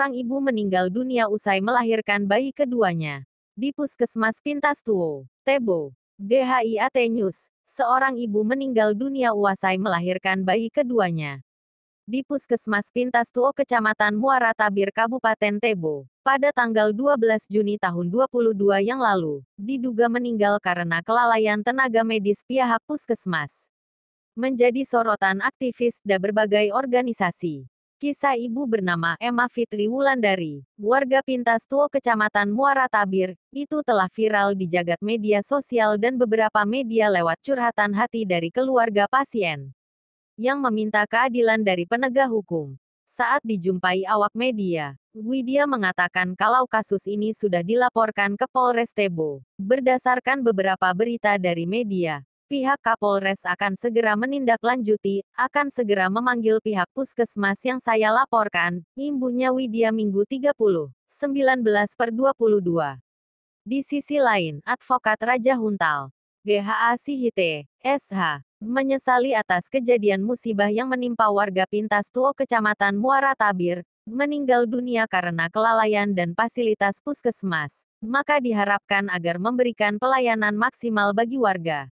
Seorang ibu meninggal dunia usai melahirkan bayi keduanya. Di Puskesmas Pintas Tuo, Tebo, GHIAT News, seorang ibu meninggal dunia usai melahirkan bayi keduanya. Di Puskesmas Pintas Tuo Kecamatan Muara Tabir Kabupaten Tebo, pada tanggal 12 Juni tahun 2022 yang lalu, diduga meninggal karena kelalaian tenaga medis pihak puskesmas. Menjadi sorotan aktivis dan berbagai organisasi. Kisah ibu bernama Emma Fitri Wulandari, warga Pintas Tuo Kecamatan Muara Tabir, itu telah viral di jagat media sosial dan beberapa media lewat curhatan hati dari keluarga pasien yang meminta keadilan dari penegak hukum. Saat dijumpai awak media, Widya mengatakan kalau kasus ini sudah dilaporkan ke Polres Tebo. Berdasarkan beberapa berita dari media, pihak Kapolres akan segera menindaklanjuti, akan segera memanggil pihak puskesmas yang saya laporkan, imbuhnya Widya Minggu 30/19/22. Di sisi lain, Advokat Raja Huntal, GHA Sihite, SH, menyesali atas kejadian musibah yang menimpa warga Pintas Tuo Kecamatan Muara Tabir, meninggal dunia karena kelalaian dan fasilitas puskesmas, maka diharapkan agar memberikan pelayanan maksimal bagi warga.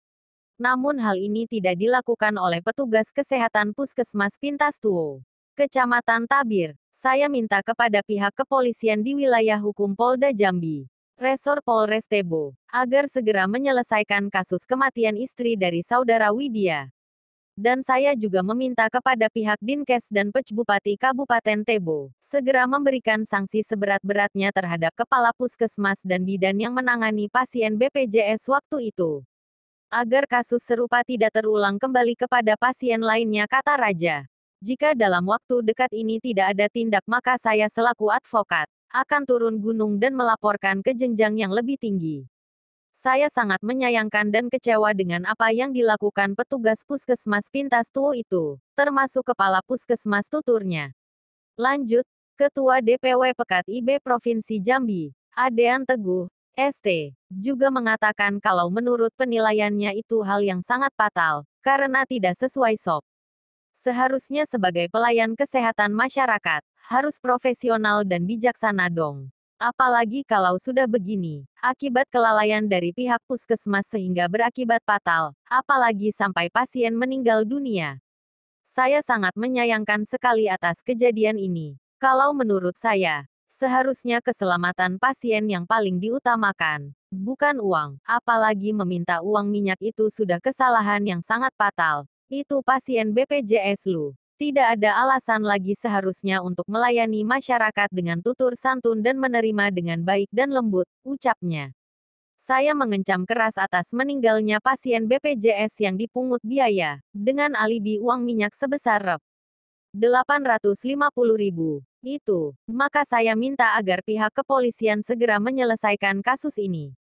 Namun hal ini tidak dilakukan oleh petugas kesehatan Puskesmas Pintas Tuo, Kecamatan Tabir. Saya minta kepada pihak kepolisian di wilayah hukum Polda Jambi, Resor Polres Tebo, agar segera menyelesaikan kasus kematian istri dari saudara Widya. Dan saya juga meminta kepada pihak Dinkes dan Pecbupati Kabupaten Tebo, segera memberikan sanksi seberat-beratnya terhadap kepala puskesmas dan bidan yang menangani pasien BPJS waktu itu. Agar kasus serupa tidak terulang kembali kepada pasien lainnya, kata Raja. Jika dalam waktu dekat ini tidak ada tindak, maka saya selaku advokat akan turun gunung dan melaporkan ke jenjang yang lebih tinggi. Saya sangat menyayangkan dan kecewa dengan apa yang dilakukan petugas Puskesmas Pintas Tuo itu, termasuk Kepala Puskesmas, tuturnya. Lanjut, Ketua DPW Pekat IB Provinsi Jambi, Adean Teguh, ST, juga mengatakan kalau menurut penilaiannya itu hal yang sangat fatal, karena tidak sesuai SOP. Seharusnya sebagai pelayan kesehatan masyarakat, harus profesional dan bijaksana dong. Apalagi kalau sudah begini, akibat kelalaian dari pihak puskesmas sehingga berakibat fatal, apalagi sampai pasien meninggal dunia. Saya sangat menyayangkan sekali atas kejadian ini. Kalau menurut saya, seharusnya keselamatan pasien yang paling diutamakan, bukan uang, apalagi meminta uang minyak itu sudah kesalahan yang sangat fatal. Itu pasien BPJS lu. Tidak ada alasan lagi seharusnya untuk melayani masyarakat dengan tutur santun dan menerima dengan baik dan lembut, ucapnya. Saya mengecam keras atas meninggalnya pasien BPJS yang dipungut biaya, dengan alibi uang minyak sebesar Rp850.000. Itu, maka saya minta agar pihak kepolisian segera menyelesaikan kasus ini.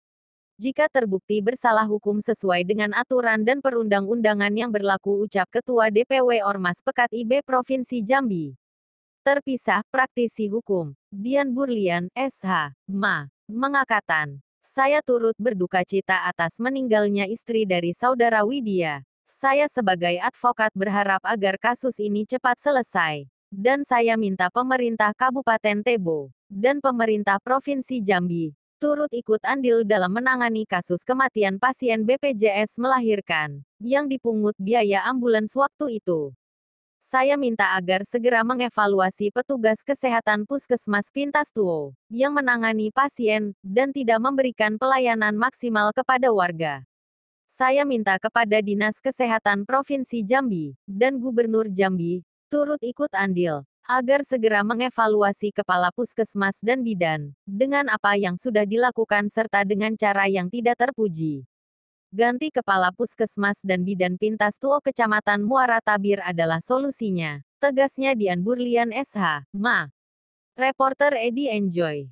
Jika terbukti bersalah, hukum sesuai dengan aturan dan perundang-undangan yang berlaku, ucap Ketua DPW Ormas Pekat IB Provinsi Jambi. Terpisah, praktisi hukum, Dian Burlian, SH, MA, mengatakan, saya turut berduka cita atas meninggalnya istri dari saudara Widya. Saya sebagai advokat berharap agar kasus ini cepat selesai. Dan saya minta pemerintah Kabupaten Tebo, dan pemerintah Provinsi Jambi, turut ikut andil dalam menangani kasus kematian pasien BPJS melahirkan, yang dipungut biaya ambulans waktu itu. Saya minta agar segera mengevaluasi petugas kesehatan Puskesmas Pintas Tuo, yang menangani pasien, dan tidak memberikan pelayanan maksimal kepada warga. Saya minta kepada Dinas Kesehatan Provinsi Jambi, dan Gubernur Jambi, turut ikut andil, agar segera mengevaluasi kepala puskesmas dan bidan, dengan apa yang sudah dilakukan serta dengan cara yang tidak terpuji. Ganti kepala puskesmas dan bidan Pintas Tuo Kecamatan Muara Tabir adalah solusinya, tegasnya Dian Burlian SH, MA. Reporter Edi Enjoy.